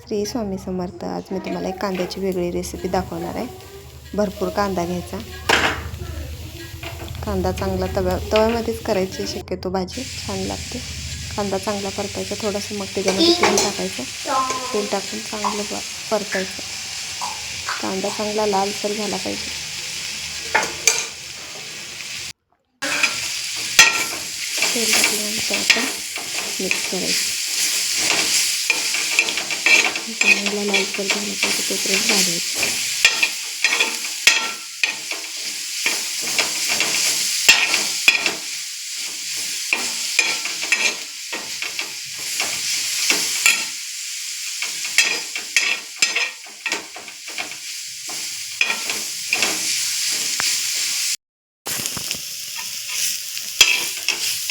श्री स्वामी समर्थ. आज मी तुम्हाला एक कांद्याची वेगळी रेसिपी दाखवणार आहे. भरपूर कांदा घ्यायचा. कांदा चांगला तव्यामध्येच करायची शक्यतो भाजी छान लागते. कांदा चांगला परतायचा, थोडंसं मग त्याच्यामध्ये तेल टाकायचं. तेल टाकून चांगलं परतायचं. कांदा चांगला लालसर झाला पाहिजे. तेल टाकल्यानंतर आपण मिक्स करायचं. चांगला लालसर झाला पाहिजे तोपर्यंत भाजायचं.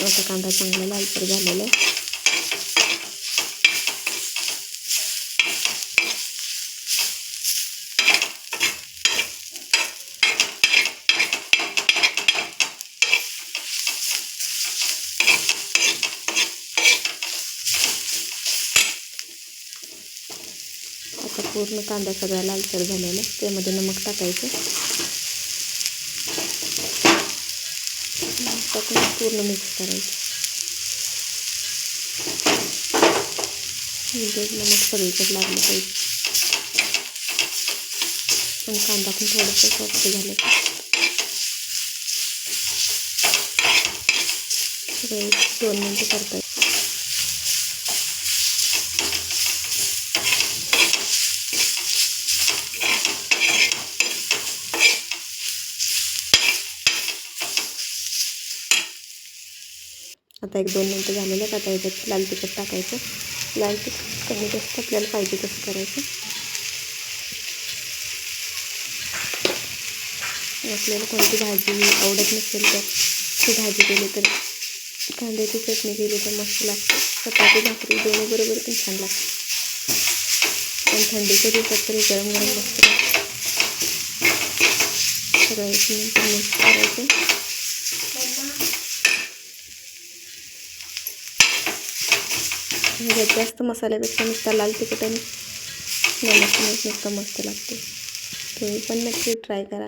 आता कांदा चांगला लालसर झालेला आहे. आता पूर्ण कांदा सगळा लालसर झालेला आहे. त्यामध्ये नमक टाकायचं. टाकून पूर्ण मिक्स करायचं. म्हणजे नमक सगळीकडे लागलं पाहिजे. आणि कांदा पण थोडंसं सॉफ्ट झालं सगळं 2 मिनिटं करतायचं. आता 1-2 मिनिटं झालेलं आहेत. आता याच्यात लाल तिखट टाकायचं. लाल तिखट कमी जास्त आपल्याला पाहिजे तसं करायचं. आपल्याला कोणती भाजी आवडत नसेल तर ती भाजी केली तर कांद्याची चटणी केली तर मस्त लागते. चपाती भाकरी दोन्ही बरोबर पण छान लागते. पण थंडीच्या दिवसात तरी गरम गरम मस्त लागते. सगळं 1 मिनिट मिक्स करायचं. ह्याच्यात जास्त मसाल्यापेक्षा नुसता लाल तिखट आणि नमक नुसतं मस्त लागते. तुम्ही पण नक्की ट्राय करा.